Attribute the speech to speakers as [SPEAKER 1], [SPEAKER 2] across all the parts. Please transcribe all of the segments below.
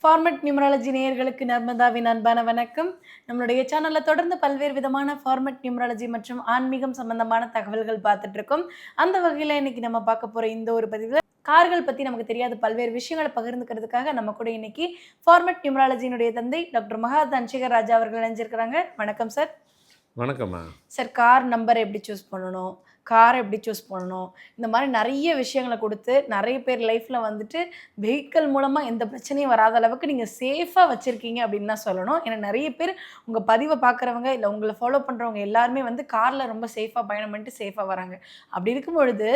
[SPEAKER 1] Format numerology நேயர்களுக்கு நர்மதாவின் அன்பான வணக்கம். நம்மளுடைய சேனல்ல தொடர்ந்து பல்வேறு விதமான ஃபார்மட் நியூமராலஜி மற்றும் ஆன்மீகம் சம்பந்தமான தகவல்கள் பார்த்துட்டு இருக்கோம். அந்த வகையில இன்னைக்கு நம்ம பார்க்க போற இந்த ஒரு பதிவுல கார்கள் பத்தி நமக்கு தெரியாத பல்வேறு விஷயங்களை பகிர்ந்துக்கிறதுக்காக நம்ம கூட இன்னைக்கு ஃபார்மட் நியூமராலஜியினுடைய தந்தை டாக்டர் மகா தன்சிகர் ராஜா அவர்கள் இணைஞ்சிருக்கிறாங்க. வணக்கம் சார்.
[SPEAKER 2] வணக்கம்மா.
[SPEAKER 1] சார், கார் நம்பர் எப்படி சூஸ் பண்ணணும், காரை எப்படி சூஸ் பண்ணணும், இந்த மாதிரி நிறைய விஷயங்களை கொடுத்து நிறைய பேர் லைஃப்பில் வந்துட்டு வெஹிக்கிள் மூலமாக எந்த பிரச்சனையும் வராத அளவுக்கு நீங்கள் சேஃபாக வச்சுருக்கீங்க அப்படின்னு தான் சொல்லணும். ஏன்னா நிறைய பேர் உங்கள் பதிவை பார்க்குறவங்க இல்லை உங்களை ஃபாலோ பண்ணுறவங்க எல்லாருமே வந்து காரில் ரொம்ப சேஃபாக பயணம் பண்ணிட்டு சேஃபாக வராங்க. அப்படி இருக்கும் பொழுது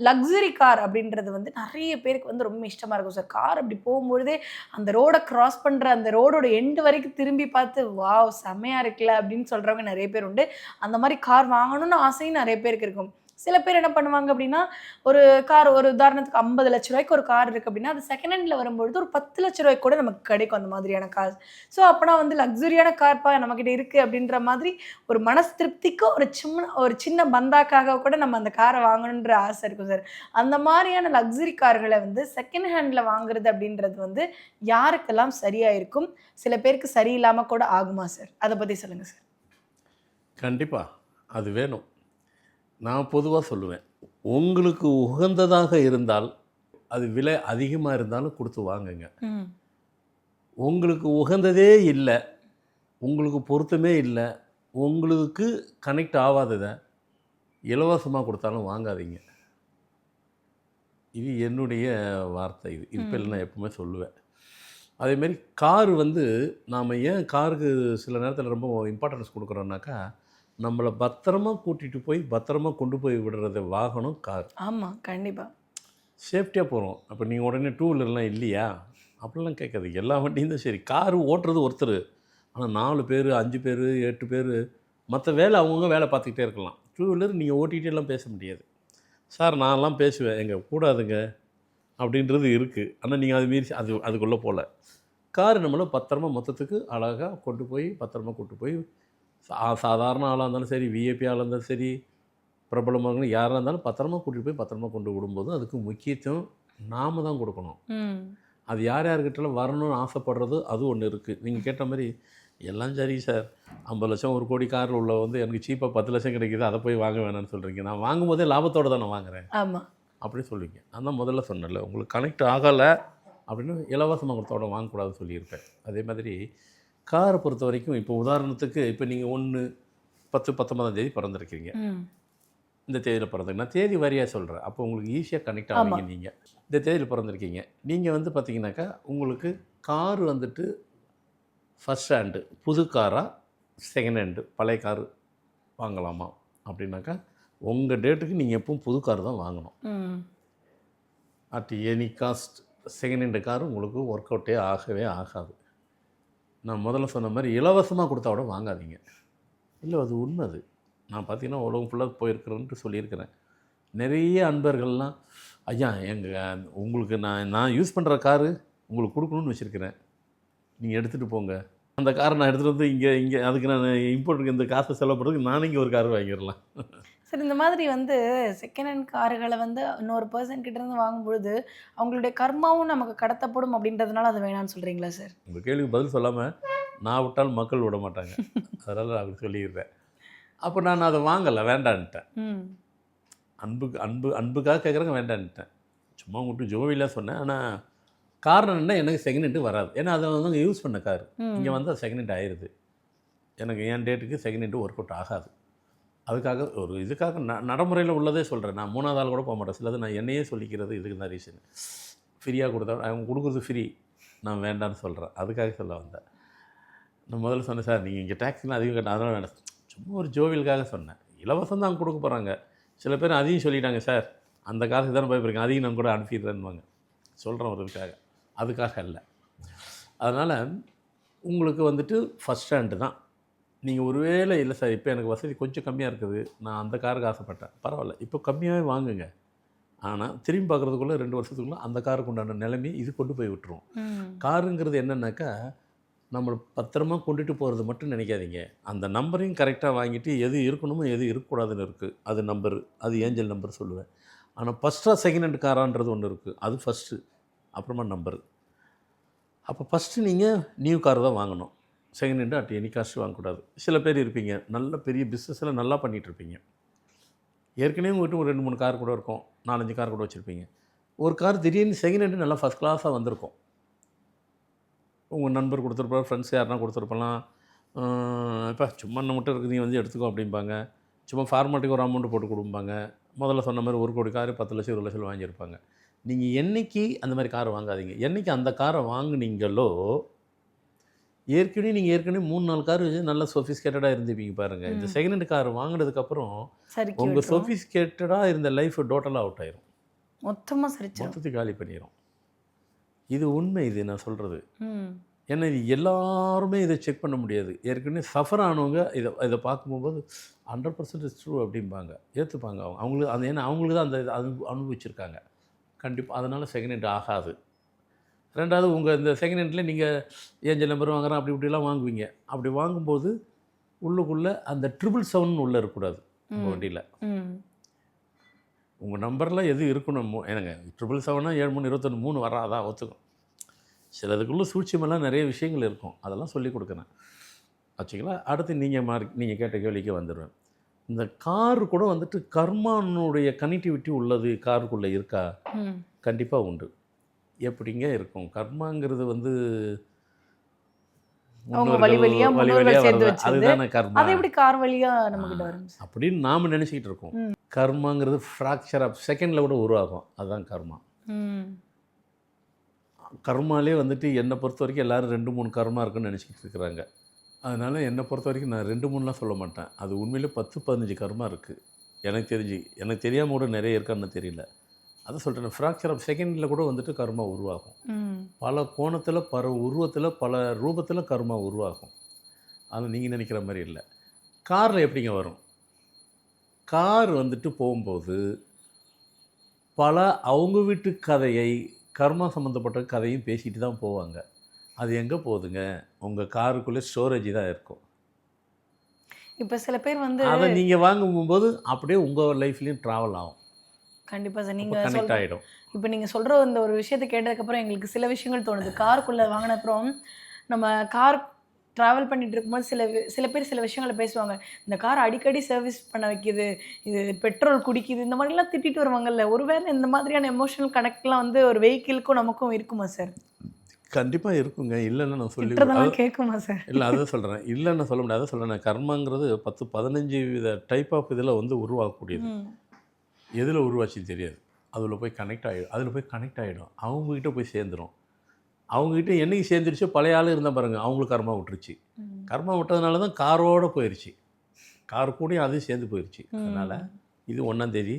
[SPEAKER 1] லக்ஸுரி கார் அப்படின்றது வந்து நிறைய பேருக்கு வந்து ரொம்ப இஷ்டமாக இருக்கும் சார். கார் அப்படி போகும்பொழுதே அந்த ரோடை கிராஸ் பண்ணுற அந்த ரோடோட எண்டு வரைக்கும் திரும்பி பார்த்து வாவ் செம்மையாக இருக்குல்ல அப்படின்னு சொல்கிறவங்க நிறைய பேர் உண்டு. அந்த மாதிரி கார் வாங்கணும்னு ஆசையும் நிறைய பேருக்கு இருக்கும். சில பேர் என்ன பண்ணுவாங்க அப்படின்னா, ஒரு கார் ஒரு உதாரணத்துக்கு 50 லட்ச ரூபாய்க்கு ஒரு கார் இருக்குது அப்படின்னா, அது செகண்ட் ஹேண்டில் வரும்பொழுது ஒரு 10 லட்ச ரூபாய்க்கு கூட நமக்கு கிடைக்கும் அந்த மாதிரியான கார். ஸோ அப்போனா வந்து லக்ஸுரியான கார்ப்பா நம்மக்கிட்ட இருக்குது அப்படின்ற மாதிரி ஒரு மனசு திருப்திக்கு ஒரு சின்ன பந்தாக்காக கூட நம்ம அந்த காரை வாங்கணுன்ற ஆசை இருக்கும் சார். அந்த மாதிரியான லக்ஸுரி கார்களை வந்து செகண்ட் ஹேண்டில் வாங்குறது அப்படின்றது வந்து யாருக்கெல்லாம் சரியாக இருக்கும், சில பேருக்கு சரியில்லாமல் கூட ஆகுமா சார்? அதை பற்றி சொல்லுங்கள் சார்.
[SPEAKER 2] கண்டிப்பாக அது வேணும். நான் பொதுவாக சொல்லுவேன், உங்களுக்கு உகந்ததாக இருந்தால் அது விலை அதிகமாக இருந்தாலும் கொடுத்து வாங்குங்க. உங்களுக்கு உகந்ததே இல்லை, உங்களுக்கு பொருத்தமே இல்லை, உங்களுக்கு கனெக்ட் ஆகாததை இலவசமாக கொடுத்தாலும் வாங்காதீங்க. இது என்னுடைய வார்த்தை. இது நான் எப்பவுமே சொல்லுவேன். அதேமாரி காரு வந்து நாம் ஏன் காருக்கு சில நேரத்தில் ரொம்ப இம்பார்ட்டன்ஸ் கொடுக்குறோன்னாக்கா, நம்மளை பத்திரமா கூட்டிகிட்டு போய் பத்திரமா கொண்டு போய் விடுறது வாகனம் கார்.
[SPEAKER 1] ஆமாம், கண்டிப்பாக
[SPEAKER 2] சேஃப்டியாக போகிறோம். அப்போ நீங்கள் உடனே டூ வீலர்லாம் இல்லையா அப்படிலாம் கேட்காது. எல்லா வண்டியும் தான் சரி. காரு ஓட்டுறது ஒருத்தர், ஆனால் 4 பேர் 5 பேர் 8 பேர் மற்ற வேலை அவங்கவுங்க வேலை பார்த்துக்கிட்டே இருக்கலாம். டூ வீலர் நீங்கள் ஓட்டிகிட்டே எல்லாம் பேச முடியாது. சார் நான்லாம் பேசுவேன், எங்கள் கூடாதுங்க அப்படின்றது இருக்குது. ஆனால் நீங்கள் அது மீறி அதுக்குள்ளே போகல. கார் நம்மளை பத்திரமா மொத்தத்துக்கு அழகாக கொண்டு போய் பத்திரமா கூட்டு போய் சாதாரண ஆளாக இருந்தாலும் சரி, விஐபி ஆளாக இருந்தாலும் சரி, பிரபலமாக யாராக இருந்தாலும் பத்திரமா கூட்டிகிட்டு போய் பத்திரமா கொண்டு விடும்போது அதுக்கு முக்கியத்துவம் நாம் தான் கொடுக்கணும். அது யார் யார்கிட்டலாம் வரணும்னு ஆசைப்படுறது அது ஒன்று இருக்குது. நீங்கள் கேட்ட மாதிரி எல்லாம் சரி சார், 50 லட்சம் 1 கோடி காரில் உள்ள வந்து எனக்கு சீப்பாக 10 லட்சம் கிடைக்கிது, அதை போய் வாங்க வேணாம்னு சொல்கிறீங்க. நான் வாங்கும் போதே லாபத்தோடு தான் நான் வாங்குகிறேன்.
[SPEAKER 1] ஆமாம்,
[SPEAKER 2] அப்படி சொல்லுவீங்க. அதான் முதல்ல சொன்னல, உங்களுக்கு கனெக்ட் ஆகலை அப்படின்னு இலவசமாக கொடுத்தோட வாங்கக்கூடாதுன்னு சொல்லியிருப்பேன். அதே மாதிரி காரை பொறுத்த வரைக்கும் இப்போ உதாரணத்துக்கு இப்போ நீங்கள் 1/10/19 தேதி பிறந்திருக்கீங்க. இந்த தேதியில் பிறந்திருக்கீங்க. நான் தேதி வாரியாக சொல்கிறேன். அப்போ உங்களுக்கு ஈஸியாக கனெக்ட் ஆகுங்க. நீங்கள் இந்த தேதியில் பிறந்திருக்கீங்க. நீங்கள் வந்து பார்த்தீங்கன்னாக்கா உங்களுக்கு கார் வந்துட்டு ஃபஸ்ட் ஹேண்டு புது காராக செகண்ட் ஹேண்டு பழைய காரு வாங்கலாமா அப்படின்னாக்கா உங்கள் டேட்டுக்கு நீங்கள் எப்பவும் புது கார் தான் வாங்கணும். At any cost second hand car உங்களுக்கு ஒர்க் அவுட்டே ஆகவே ஆகாது. நான் முதல்ல சொன்ன மாதிரி இலவசமாக கொடுத்தா கூட வாங்காதீங்க. இல்லை அது உண்மை. அது நான் பார்த்தீங்கன்னா உலகம் ஃபுல்லாக போயிருக்கிறேன்ட்டு சொல்லியிருக்கிறேன். நிறைய அன்பர்கள்லாம் ஐயா உங்களுக்கு நான் யூஸ் பண்ணுற காரு உங்களுக்கு கொடுக்கணும்னு வச்சுருக்கிறேன், நீங்கள் எடுத்துகிட்டு போங்க. அந்த காரை நான் எடுத்துகிட்டு வந்து இங்கே அதுக்கு நான் இம்போர்ட்டுக்கு இந்த காசை செலவு பண்ணுறதுக்கு நானே இங்கே ஒரு கார் வாங்கிடலாம்.
[SPEAKER 1] சார், இந்த மாதிரி வந்து செகண்ட் ஹேண்ட் கார்களை வந்து இன்னொரு பர்சன் கிட்டேருந்து வாங்கும்பொழுது அவங்களுடைய கர்மாவும் நமக்கு கடத்தப்படும் அப்படின்றதுனால அது வேணான்னு சொல்கிறீங்களா சார்?
[SPEAKER 2] உங்கள் கேள்விக்கு பதில் சொல்லாமல் நான் விட்டால் மக்கள் விட மாட்டாங்க. அதனால் நான் அப்படி சொல்லிடுறேன். அப்போ நான் அதை வாங்கலை, வேண்டான்ட்டேன். அன்புக்காக கேட்குறேங்க, வேண்டான்ட்டேன். சும்மா உங்கள்கிட்ட ஜோவிலாம் சொன்னேன். ஆனால் காரணம் என்ன, எனக்கு செகண்ட் ஹேண்டு வராது. ஏன்னா அதை வந்து யூஸ் பண்ண கார் இங்கே வந்து அது செகண்ட் ஹேண்ட் ஆயிடுது. எனக்கு என் டேட்டுக்கு செகண்ட் ஹேண்டு ஒர்க் அவுட் ஆகாது. அதுக்காக ஒரு இதுக்காக நடைமுறையில் உள்ளதே சொல்கிறேன். நான் 3வது ஆள் கூட போக மாட்டேன். சிலது நான் என்னையே சொல்லிக்கிறது இதுக்கு தான் ரீசன். ஃப்ரீயாக கொடுத்தா அவங்க கொடுக்குறது ஃப்ரீ, நான் வேண்டான்னு சொல்கிறேன். அதுக்காக சொல்ல வந்தேன். நான் முதல்ல சொன்னேன், சார் நீங்கள் இங்கே டேக்ஸிலாம் அதிகம் கட்ட அதெல்லாம் வேண்டாம், சும்மா ஒரு ஜோவியலுக்காக சொன்னேன். இலவசம் தான் கொடுக்க போகிறாங்க. சில பேர் அதையும் சொல்லிட்டாங்க, சார் அந்த காசுக்கு தானே போயிருக்கேன், அதையும் நான் கூட அனுப்பிடுறேன்னுவாங்க. சொல்கிறேன் ஒரு இதுக்காக, அதுக்காக இல்லை. அதனால் உங்களுக்கு வந்துட்டு ஃபஸ்ட் ஹேண்டு தான். நீங்கள் ஒருவேளை இல்லை சார் இப்போ எனக்கு வசதி கொஞ்சம் கம்மியாக இருக்குது, நான் அந்த காருக்கு ஆசைப்பட்டேன், பரவாயில்ல இப்போ கம்மியாகவே வாங்குங்க. ஆனால் திரும்பி பார்க்குறதுக்குள்ளே 2 வருஷத்துக்குள்ளே அந்த காருக்கு உண்டான நிலைமையை இது கொண்டு போய் விட்டுரும். காருங்கிறது என்னென்னாக்கா நம்மளை பத்திரமா கொண்டுட்டு போகிறது மட்டும் நினைக்காதீங்க. அந்த நம்பரையும் கரெக்டாக வாங்கிட்டு எது இருக்கணுமோ எது இருக்கக்கூடாதுன்னு இருக்குது. அது நம்பரு, அது ஏஞ்சல் நம்பர் சொல்லுவேன். ஆனால் ஃபஸ்ட்டாக செகண்ட் ஹேண்ட் காரான்றது ஒன்று இருக்குது, அது ஃபஸ்ட்டு, அப்புறமா நம்பரு. அப்போ ஃபஸ்ட்டு நீங்கள் நியூ கார் தான் வாங்கணும். Second hand at any cost வாங்கக்கூடாது. சில பேர் இருப்பீங்க, நல்ல பெரிய பிஸ்னஸில் நல்லா பண்ணிகிட்ருப்பீங்க. ஏற்கனவே உங்கள்கிட்ட ஒரு 2, 3 கார் கூட இருக்கும், 4, 5 கார் கூட வச்சுருப்பீங்க. ஒரு கார் திடீர்னு செகண்ட் ஹேண்டு நல்லா ஃபஸ்ட் கிளாஸாக வந்திருக்கும். உங்கள் நண்பர் கொடுத்துருப்பார், ஃப்ரெண்ட்ஸ் யாருனா கொடுத்துருப்பலாம். இப்போ சும்மா நம்ம மட்டும் இருக்குது, நீ வந்து எடுத்துக்கோ அப்படிம்பாங்க. சும்மா ஃபார்மாலிட்டிக்கு ஒரு அமௌண்ட்டு போட்டு கொடுப்பாங்க. முதல்ல சொன்ன மாதிரி 1 கோடி கார் 10 லட்சம் 20 லட்சம் வாங்கியிருப்பாங்க. நீங்கள் என்றைக்கு அந்த மாதிரி காரை வாங்காதீங்க. என்றைக்கு அந்த காரை வாங்குனீங்களோ, ஏற்கனவே 3, 4 கார் நல்லா சொஃபிஸ்கேட்டடாக இருந்துப்பீங்க பாருங்கள். இந்த செகண்ட் ஹேண்ட் கார் வாங்கினதுக்கப்புறம்
[SPEAKER 1] சறுக்கி
[SPEAKER 2] உங்கள்
[SPEAKER 1] விட்டுரும்.
[SPEAKER 2] சொஃபிஸ்கேட்டடாக இருந்த லைஃப் டோட்டலாக அவுட் ஆயிரும்.
[SPEAKER 1] மொத்தமாக சரிச்சிடும்.
[SPEAKER 2] மொத்தத்துக்கு காலி பண்ணிடும். இது உண்மை, இது நான் சொல்கிறது.
[SPEAKER 1] ம்
[SPEAKER 2] ஏன்னா இது எல்லாருமே இதை செக் பண்ண முடியாது. ஏற்கனவே சஃபர் ஆனவங்க இதை பார்க்கும்போது 100% இட்ஸ் ட்ரூ அப்படிம்பாங்க, ஏற்றுப்பாங்க. அவங்களுக்கு அது ஏன்னா அவங்களுக்கு தான் அந்த அனுபவிச்சிருக்காங்க. கண்டிப்பாக அதனால் செகண்ட் ஹேண்ட் ஆகாது. ரெண்டாவது, உங்கள் இந்த செகண்ட் ஹேண்டில் நீங்கள் ஏஞ்சல் நம்பர் வாங்குறோம் அப்படி இப்படிலாம் வாங்குவீங்க. அப்படி வாங்கும்போது உள்ளுக்குள்ளே அந்த 777 உள்ளே இருக்கக்கூடாது உங்கள் வண்டியில்.
[SPEAKER 1] ம்
[SPEAKER 2] உங்கள் நம்பரில் எது இருக்கணுமோ, ஏனுங்க 777 73 21 வராதா ஒத்துக்கும். சிலதுக்குள்ளே சூட்சிமெல்லாம் நிறைய விஷயங்கள் இருக்கும், அதெல்லாம் சொல்லி கொடுக்குறேன் ஆச்சுங்களா. அடுத்து நீங்கள் கேட்ட கேள்விக்கு வந்துடுவேன். இந்த காரு கூட வந்துட்டு கர்மானுடைய கனெக்டிவிட்டி உள்ளது காருக்குள்ளே இருக்கா?
[SPEAKER 1] ம்
[SPEAKER 2] கண்டிப்பாக உண்டு. எப்படிங்க இருக்கும்? கர்மாங்கிறது வந்து
[SPEAKER 1] அவங்க வழி வழியா முன்னோர்கள் சேர்த்து வச்சது.
[SPEAKER 2] அதுதானே கர்மா.
[SPEAKER 1] அது எப்படி கார் வழியா நம்மகிட்ட வரும் சார்?
[SPEAKER 2] அப்படின்னு நாம் நினச்சிக்கிட்டு இருக்கோம். கர்மாங்கிறது ஃப்ராக்சர் ஆஃப் செகண்டில் கூட உருவாகும், அதுதான் கர்மா.
[SPEAKER 1] ம்
[SPEAKER 2] கர்மாலே வந்துட்டு என்னை பொறுத்த வரைக்கும் எல்லோரும் 2, 3 கர்மா இருக்குன்னு நினச்சிக்கிட்டு இருக்கிறாங்க. அதனால் என்னை பொறுத்த வரைக்கும் நான் 2, 3லாம் சொல்ல மாட்டேன். அது உண்மையிலே 10, 15 கர்மா இருக்குது எனக்கு தெரிஞ்சு. எனக்கு தெரியாமல் கூட நிறைய இருக்கான்னு தெரியல. அதை சொல்கிறேன், ஃப்ராக்சர் ஆஃப் செகண்டில் கூட வந்துட்டு கர்மா உருவாகும். பல கோணத்தில், பல உருவத்தில், பல ரூபத்தில் கர்மா உருவாகும். அது நீங்கள் நினைக்கிற மாதிரி இல்லை. காரில் எப்படிங்க வரும்? கார் வந்துட்டு போகும்போது பல அவங்க வீட்டு கதையை, கர்மா சம்மந்தப்பட்ட கதையும் பேசிட்டு தான் போவாங்க. அது எங்கே போகுதுங்க? உங்கள் காருக்குள்ளே ஸ்டோரேஜ் தான் இருக்கும்.
[SPEAKER 1] இப்போ சில பேர் வந்து
[SPEAKER 2] அதை நீங்கள் வாங்கும்போது அப்படியே உங்கள் லைஃப்லேயும் ட்ராவல் ஆகும்.
[SPEAKER 1] கண்டிப்பாக சார். நீங்கள்
[SPEAKER 2] கனெக்ட் ஆகிடும்.
[SPEAKER 1] இப்போ நீங்கள் சொல்கிற இந்த ஒரு விஷயத்தை கேட்டதுக்கப்புறம் எங்களுக்கு சில விஷயங்கள் தோணுது. காருக்குள்ளே வாங்கின அப்புறம் நம்ம கார் ட்ராவல் பண்ணிட்டு இருக்கும்போது சில பேர் சில விஷயங்களை பேசுவாங்க. இந்த கார் அடிக்கடி சர்வீஸ் பண்ண வைக்கிது, இது பெட்ரோல் குடிக்குது, இந்த மாதிரிலாம் திட்டிட்டு வருவாங்கல்ல. ஒருவேளை இந்த மாதிரியான எமோஷனல் கனெக்ட்லாம் வந்து ஒரு வெஹிக்கிளுக்கும் நமக்கும் இருக்குமா சார்?
[SPEAKER 2] கண்டிப்பாக இருக்குங்க. இல்லைன்னு நான் சொல்லி
[SPEAKER 1] திட்டுறதெல்லாம் கேட்குமா சார்?
[SPEAKER 2] இல்லை, அதை சொல்கிறேன். இல்லைன்னு சொல்ல முடியாது. அதை சொல்கிறேன், கர்மாங்கிறது 10, 15 வித டைப் ஆஃப் இதில் வந்து உருவாக்கக்கூடியது. எதில் உருவாச்சுன்னு தெரியாது. அதில் போய் கனெக்ட் ஆகிடும். அவங்கக்கிட்ட போய் சேர்ந்துடும். அவங்ககிட்ட என்னைக்கு சேர்ந்துருச்சோ, பழைய ஆள் இருந்தால் பாருங்கள், அவங்களுக்கு கர்மா விட்டுருச்சு. கர்மா விட்டதுனால தான் காரோடு போயிடுச்சு. கார் கூடயும் அதையும் சேர்ந்து போயிடுச்சு. அதனால் இது 1ஆம் தேதி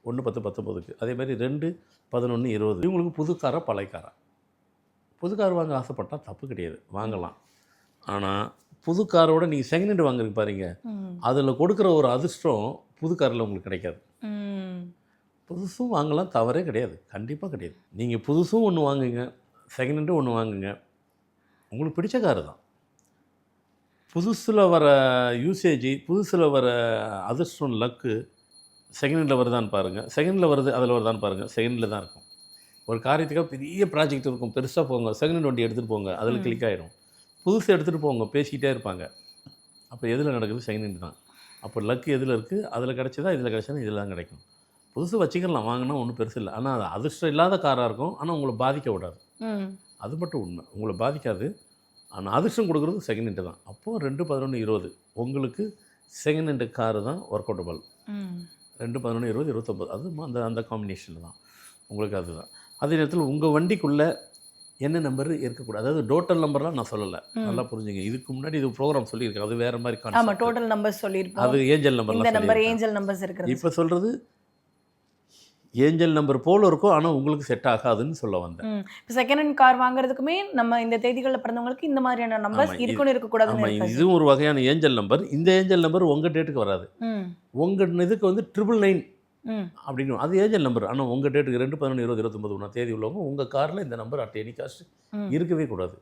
[SPEAKER 2] 1/10/19க்கு, அதே மாதிரி 2/11/20 இவங்களுக்கு புது காரா பழைய காரா? புது கார் வாங்க ஆசைப்பட்டால் தப்பு கிடையாது, வாங்கலாம். ஆனால் புது காரோட நீங்கள் செகண்ட் ஹேண்ட் வாங்குறதுக்கு பாருங்க, அதில் கொடுக்குற ஒரு அதிர்ஷ்டம் புது காரில் உங்களுக்கு கிடைக்காது. புதுசும் வாங்கலாம், தவறே கிடையாது, கண்டிப்பாக கிடையாது. நீங்கள் புதுசும் ஒன்று வாங்குங்க, செகண்ட் ஹேண்டும் ஒன்று வாங்குங்க, உங்களுக்கு பிடிச்ச காரு தான். புதுசில் வர யூசேஜ், புதுசில் வர அதிர்ஷ்டம், லக்கு செகண்ட் ஹேண்டில் வருதான்னு பாருங்கள். செகண்டில் வருது, அதில் வருதான்னு பாருங்கள். செகண்டில் தான் இருக்கும். ஒரு காரியத்துக்காக பெரிய ப்ராஜெக்ட் இருக்கும், பெருசாக போங்க, செகண்ட் ஹேண்ட் வண்டி எடுத்துகிட்டு போங்க, அதில் கிளிக் ஆகிடும். புதுசு எடுத்துகிட்டு போங்க, பேசிக்கிட்டே இருப்பாங்க. அப்போ எதில் நடக்குது? செகண்ட் ஹேண்ட் தான். அப்போ லக்கு எதில் இருக்குது? அதில் கிடச்சதா, இதில் கிடச்சதா, இதில் தான் கிடைக்கும். புதுசு வச்சுக்கலாம், வாங்கினா ஒன்றும் பெருசு இல்லை. ஆனால் அது அதிர்ஷ்டம் இல்லாத காராக இருக்கும், ஆனால் உங்களை பாதிக்க விடாது. அது மட்டும் உண்மை, உங்களை பாதிக்காது. ஆனால் அதிர்ஷ்டம் கொடுக்குறது செகண்ட் ஹேண்டு தான். அப்போது 2/11/20 உங்களுக்கு செகண்ட் ஹேண்டு காரு தான் ஒர்க் அவுட்டபிள். 2/11/20 29 அது அந்த காம்பினேஷனில் தான் உங்களுக்கு. அதுதான். அதே நேரத்தில் உங்கள் வண்டிக்குள்ளே என்ன நம்பர் இருக்கக்கூடாது. அதாவது டோட்டல் நம்பர்லாம் நான் சொல்லலை, நல்லா புரிஞ்சுங்க. இதுக்கு முன்னாடி இது ப்ரோக்ராம் சொல்லியிருக்கேன், அது வேறு மாதிரி கான்செப்ட்.
[SPEAKER 1] ஆமாம், டோட்டல் நம்பர்ஸ் சொல்லியிருப்போம்.
[SPEAKER 2] அது ஏஞ்சல் நம்பர்,
[SPEAKER 1] ஏஞ்சல் நம்பர்ஸ் இருக்குது.
[SPEAKER 2] இப்போ சொல்கிறது ஏஞ்சல் நம்பர் போல் இருக்கும், ஆனால் உங்களுக்கு செட் ஆகாதுன்னு சொல்ல வந்தேன்.
[SPEAKER 1] இப்போ செகண்ட் ஹேண்ட் கார் வாங்குறதுக்குமே நம்ம இந்த தேதிகளில் பிறந்தவங்களுக்கு இந்த மாதிரியான நம்பர்ஸ் இருக்கணும், இருக்கக்கூடாது.
[SPEAKER 2] ஆமாம், இதுவும் ஒரு வகையான ஏஞ்சல் நம்பர். இந்த ஏஞ்சல் நம்பர் உங்கள் டேட்டுக்கு வராது, உங்கள் இதுக்கு வந்து 999 அப்படின்னு அது ஏஞ்சல் நம்பர். ஆனால் உங்கள் டேட்டுக்கு 2/11/20 தேதி உள்ளவங்க உங்கள் காரில் இந்த நம்பர் அட் எனி காஸ்ட் இருக்கவே கூடாது.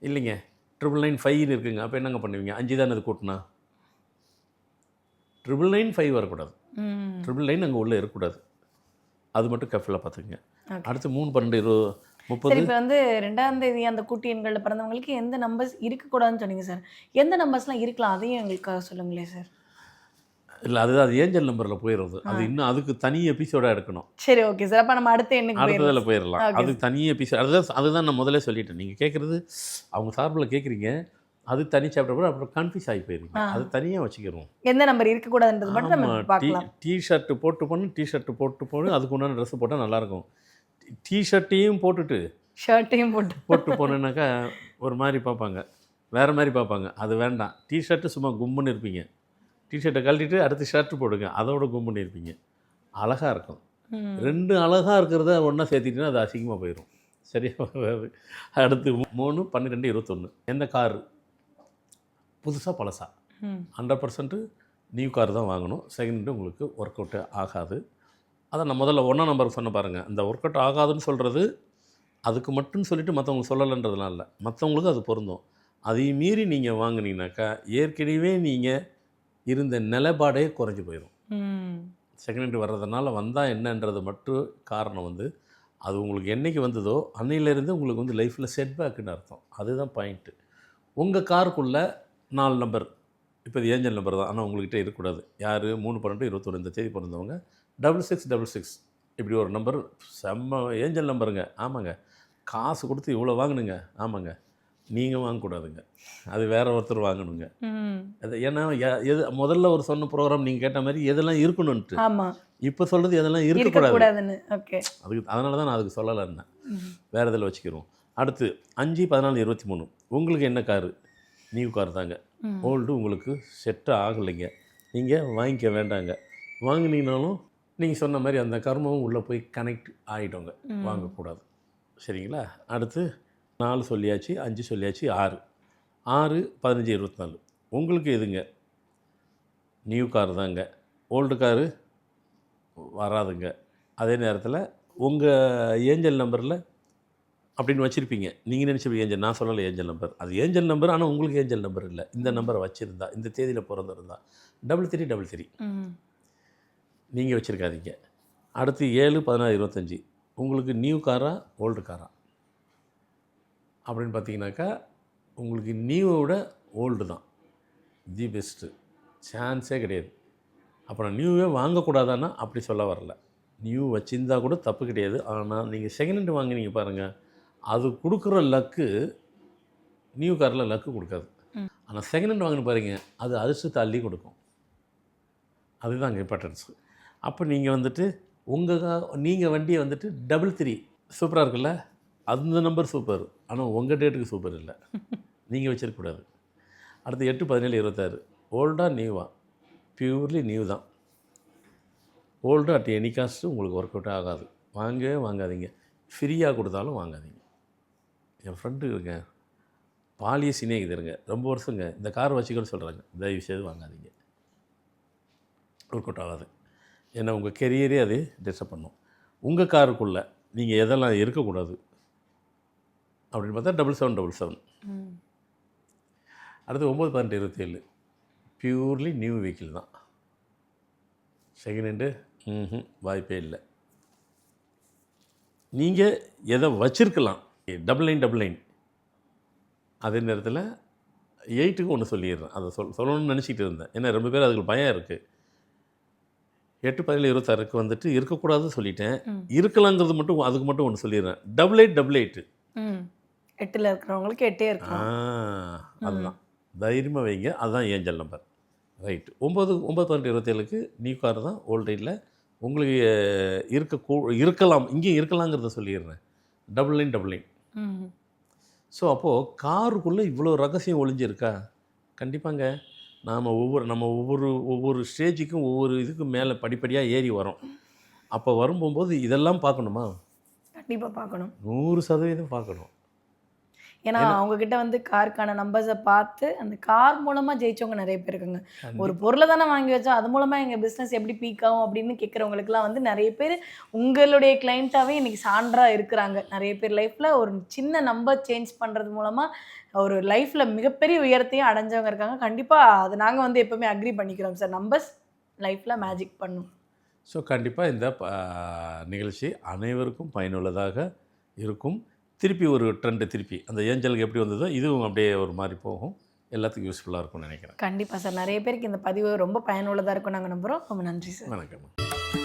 [SPEAKER 2] இல்லைங்க, 999 இருக்குங்க, அப்போ என்னங்க பண்ணுவீங்க? 5 தானே அது கூட்டினா, 999 வரக்கூடாது. 999 அங்கே உள்ளே இருக்கக்கூடாது. அது மட்டும் கேர்ஃபுல்லாக பார்த்துக்குங்க. அடுத்து 3/12/20
[SPEAKER 1] சரி,
[SPEAKER 2] 30
[SPEAKER 1] இப்போ வந்து 2ஆம் தேதி அந்த கூட்டு எண்கள்ல பிறந்தவங்களுக்கு எந்த நம்பர்ஸ் இருக்கக்கூடாதுன்னு சொன்னீங்க சார். எந்த நம்பர்ஸ்லாம் இருக்கலாம்? அதையும் எங்களுக்காக சொல்லுங்களேன் சார்.
[SPEAKER 2] இல்ல அதுதான் அது ஏஞ்சல் நம்பரில் போயிடுறது.
[SPEAKER 1] ஆ.
[SPEAKER 2] அது இன்னும் அதுக்கு தனி எபிசோடாக எடுக்கணும்.
[SPEAKER 1] சரி, ஓகே சார். அப்ப நம்ம அடுத்த எண்ணுக்கு போயிரலாம்
[SPEAKER 2] அடுத்ததில்
[SPEAKER 1] சார்.
[SPEAKER 2] போயிடலாம்.
[SPEAKER 1] ஓகே
[SPEAKER 2] அது
[SPEAKER 1] சார்.
[SPEAKER 2] தனி எபிசோட் அதுதான் நான் முதலே சொல்லிட்டேன். நீங்கள் கேட்குறது அவங்க சார்பில் கேட்குறீங்க. அது தனி சாப்டர் கூட அப்புறம் கன்ஃப்யூஸ் ஆகி போயிருங்க.
[SPEAKER 1] ஆ.
[SPEAKER 2] அது தனியாக வச்சுக்கிறோம்.
[SPEAKER 1] எந்த நம்பர் இருக்கக்கூடாதுன்றது மட்டும் நம்ம
[SPEAKER 2] ஆமா.
[SPEAKER 1] இப்ப பார்க்கலாம்.
[SPEAKER 2] டீ-ஷர்ட் போட்டு அதுக்கு உண்டான ட்ரெஸ் போட்டா நல்லாயிருக்கும். டீ-ஷர்ட்டையும் போட்டுட்டு
[SPEAKER 1] ஷர்ட்டையும் போட்டு.
[SPEAKER 2] போட்டு போனேன்னாக்கா ஒரு மாரி பார்ப்பாங்க. வேற மாரி பார்ப்பாங்க. அது வேண்டாம். டீ-ஷர்ட்டு சும்மா கும்முன்னு இருப்பீங்க. டீ-ஷர்ட்டை கழட்டிட்டு அடுத்து ஷர்ட் போடுங்க. அதோட கும்முன்னு இருப்பீங்க. அழகா இருக்கும்.
[SPEAKER 1] ம்.
[SPEAKER 2] 2 அழகா இருக்கிறத ஒண்ணா சேர்த்துட்டீங்கன்னா அது அசிங்கமா போயிரும். சரியா வராது. அடுத்து 3, 12, 21 எந்த கார்? புதுசா, பழசா?
[SPEAKER 1] ம்.
[SPEAKER 2] 100% நியூ கார் தான் வாங்கணும். செகண்ட் ஹேண்ட் உங்களுக்கு ஒர்க் அவுட்டே ஆகாது. அதான் நான் முதல்ல 1ஆம் நம்பருக்கு சொன்னேன் பாருங்கள். அந்த ஒர்க் அவுட் ஆகாதுன்னு சொல்கிறது அதுக்கு மட்டும் சொல்லிட்டு மற்றவங்களுக்கு சொல்லலைன்றதுலாம் இல்லை. மற்றவங்களுக்கு அது பொருந்தும். அதையும் மீறி நீங்கள் வாங்குனீங்கனாக்கா ஏற்கனவே நீங்கள் இருந்த நிலைப்பாடே குறைஞ்சி போயிடும்.
[SPEAKER 1] ம்.
[SPEAKER 2] செகண்ட் ஹேண்ட் வர்றதுனால வந்தால் என்னன்றது மட்டும் காரணம் வந்து அது உங்களுக்கு என்றைக்கு வந்ததோ அன்னையிலேருந்து உங்களுக்கு வந்து லைஃப்பில் செட்பேக்குன்னு அர்த்தம். அதுதான் பாயிண்ட்டு. உங்கள் காருக்குள்ளே 4 நம்பர் இப்போ இது ஏஞ்சல் நம்பர் தான். ஆனால் உங்கள்கிட்ட இருக்கக்கூடாது. யார்? 3, 12, 21 இந்த தேதி பிறந்தவங்க 6666 இப்படி ஒரு நம்பர் செம்ம ஏஞ்சல் நம்பருங்க. ஆமாங்க. காசு கொடுத்து இவ்வளோ வாங்கணுங்க. ஆமாங்க. நீங்கள் வாங்கக்கூடாதுங்க. அது வேற ஒருத்தர் வாங்கணுங்க.
[SPEAKER 1] ம்.
[SPEAKER 2] அது ஏன்னா எது முதல்ல ஒரு சொன்ன ப்ரோக்ராம் நீங்கள் கேட்ட மாதிரி எதெல்லாம் இருக்கணுன்ட்டு.
[SPEAKER 1] ஆமா.
[SPEAKER 2] இப்போ சொல்கிறது எதெல்லாம் இருக்கக்கூடாது.
[SPEAKER 1] இருக்கக்கூடாதுன்னு. ஓகே.
[SPEAKER 2] அதுக்கு அதனால தான் நான் அதுக்கு சொல்லலைன்னேன்.
[SPEAKER 1] ம்.
[SPEAKER 2] வேறு இதில் வச்சுக்கிறோம். அடுத்து 5, 14, 23 உங்களுக்கு என்ன காரு? நியூ கார் தாங்க.
[SPEAKER 1] ம்.
[SPEAKER 2] ஓல்டு உங்களுக்கு செட்டு ஆகலைங்க. நீங்கள் வாங்கிக்க வேண்டாங்க. வாங்கினீங்கனாலும் நீங்கள் சொன்ன மாதிரி அந்த கர்மமும் உள்ளே போய் கனெக்ட் ஆகிட்டோங்க.
[SPEAKER 1] ம்.
[SPEAKER 2] வாங்கக்கூடாது. சரிங்களா? அடுத்து 4 சொல்லியாச்சு, 5 சொல்லியாச்சு, 6. 6, 15, 24 உங்களுக்கு எதுங்க? நியூ கார் தாங்க. ஓல்டு காரு வராதுங்க. அதே நேரத்தில் உங்கள் ஏஞ்சல் நம்பரில் அப்படின்னு வச்சுருப்பீங்க. நீங்கள் நினச்சிருப்பீங்க ஏஞ்சல். நான் சொல்லலை ஏஞ்சல் நம்பர். அது ஏஞ்சல் நம்பர். ஆனால் உங்களுக்கு ஏஞ்சல் நம்பர் இல்லை. இந்த நம்பரை வச்சுருந்தா இந்த தேதியில் பிறந்திருந்தா 3333
[SPEAKER 1] ம்.
[SPEAKER 2] நீங்கள் வச்சுருக்காதீங்க. அடுத்து 7, 16, 25 உங்களுக்கு நியூ காரா ஓல்டு காரா அப்படின்னு பார்த்தீங்கன்னாக்கா உங்களுக்கு நியூவை விட ஓல்டு தான் தி பெஸ்ட்டு. சான்ஸே கிடையாது. அப்புறம் நியூவே வாங்கக்கூடாதான்னா அப்படி சொல்ல வரல. நியூ வச்சுருந்தா கூட தப்பு கிடையாது. ஆனால் நீங்கள் செகண்ட் ஹேண்ட் வாங்கினீங்க பாருங்கள், அது கொடுக்குற லக்கு நியூ காரில் லக்கு கொடுக்காது.
[SPEAKER 1] ம்.
[SPEAKER 2] ஆனால் செகண்ட் ஹேண்ட் வாங்கின பாருங்க, அது அதிர்ஷ்டத்தை அள்ளி கொடுக்கும். அதுதான் இம்பார்ட்டன்ஸு. அப்போ நீங்கள் வந்துட்டு நீங்கள் வண்டியை வந்துட்டு 33 சூப்பராக இருக்குல்ல, அந்த நம்பர் சூப்பர். ஆனால் உங்கள் டேட்டுக்கு சூப்பர் இல்லை. நீங்கள் வச்சிருக்கக்கூடாது. அடுத்து 8, 17, 26 ஓல்டா நியூவா? பியூர்லி நியூ தான். ஓல்டு அட் எனி காஸ்ட்டு உங்களுக்கு ஒர்க் அவுட் ஆகாது. வாங்கவே வாங்காதீங்க. ஃப்ரீயாக கொடுத்தாலும் வாங்காதீங்க. என் ஃப்ரெண்டு இருங்க, பாலிய சிநேகிதருங்க, ரொம்ப வருஷங்க இந்த கார் வச்சுக்கன்னு சொல்கிறாங்க. தயவு செய்து வாங்காதீங்க. ஒர்க் அவுட் ஆகாது. ஏன்னா உங்கள் கெரியரே அது டிஸ்டர்ப் பண்ணும். உங்கள் காருக்குள்ளே நீங்கள் எதெல்லாம் இருக்கக்கூடாது அப்படின்னு பார்த்தா 7777.
[SPEAKER 1] ம்.
[SPEAKER 2] அடுத்து 9, 18, 27 பியூர்லி நியூ வெஹிக்கிள் தான். செகண்ட் ஹேண்டு வாய்ப்பே இல்லை. நீங்கள் எதை வச்சுருக்கலாம் 9999 அதே நேரத்தில் 8க்கு ஒன்று சொல்லிடுறேன். அதை சொல்லணும்னு நினச்சிக்கிட்டு இருந்தேன். ஏன்னா ரொம்ப பேர் அதுக்கு பயம் இருக்குது. 8, 17, 26க்கு வந்துட்டு இருக்கக்கூடாதுன்னு சொல்லிட்டேன்.
[SPEAKER 1] ம்.
[SPEAKER 2] இருக்கலாங்கிறது மட்டும் அதுக்கு மட்டும் ஒன்று சொல்லிடுறேன். 8888
[SPEAKER 1] ம். 8ல் இருக்கிறவங்களுக்கு 8 இருக்கலாம்.
[SPEAKER 2] அதுதான் தைரியமாக வைங்க. அதுதான் ஏஞ்சல் நம்பர். ரைட்டு. 9, 12, 27க்கு நியூ கார் தான். ஓல்டு இல்லை. உங்களுக்கு இருக்கலாம், இங்கேயும் இருக்கலாங்கிறத சொல்லிடுறேன். 9999.
[SPEAKER 1] ம்.
[SPEAKER 2] ஸோ அப்போது காருக்குள்ளே இவ்வளோ ரகசியம் ஒளிஞ்சிருக்கா? கண்டிப்பாங்க. நம்ம ஒவ்வொரு ஸ்டேஜுக்கும் ஒவ்வொரு இதுக்கும் மேலே படிப்படியாக ஏறி வரோம். அப்போ வரும்போது இதெல்லாம் பார்க்கணுமா?
[SPEAKER 1] கண்டிப்பா பார்க்கணும்.
[SPEAKER 2] 100% பார்க்கணும்.
[SPEAKER 1] ஏன்னா அவங்க கிட்ட வந்து காருக்கான நம்பர்ஸை பார்த்து அந்த கார் மூலமா ஜெயிச்சவங்க நிறைய பேர் இருக்காங்க. ஒரு பொருளை தானே வாங்கி வச்சா அது மூலமா எங்க பிசினஸ் எப்படி பீக் ஆகும் அப்படின்னு கேட்குறவங்களுக்குலாம் வந்து நிறைய பேர் உங்களுடைய கிளைண்ட்டாவே இன்னைக்கு சான்றா இருக்கிறாங்க. நிறைய பேர் லைஃப்ல ஒரு சின்ன நம்பர் சேஞ்ச் பண்றது மூலமா ஒரு லைஃப்ல மிகப்பெரிய உயரத்தையும் அடைஞ்சவங்க இருக்காங்க. கண்டிப்பா அது நாங்க வந்து எப்பவுமே அக்ரி பண்ணிக்கிறோம் சார். நம்பர்ஸ் லைஃப்ல மேஜிக் பண்ணும்.
[SPEAKER 2] ஸோ கண்டிப்பாக இந்த நிகழ்ச்சி அனைவருக்கும் பயனுள்ளதாக இருக்கும். திருப்பி ஒரு ட்ரெண்டு திருப்பி அந்த ஏஞ்சலுக்கு எப்படி வந்ததோ இதுவும் அப்படியே ஒரு மாதிரி போகும். எல்லாத்துக்கும் யூஸ்ஃபுல்லாக இருக்கும்னு நினைக்கிறேன்.
[SPEAKER 1] கண்டிப்பாக சார். நிறைய பேருக்கு இந்த பதிவு ரொம்ப பயனுள்ளதாக இருக்கும் நாங்கள் நம்புகிறோம். ரொம்ப நன்றி சார்.
[SPEAKER 2] வணக்கம்.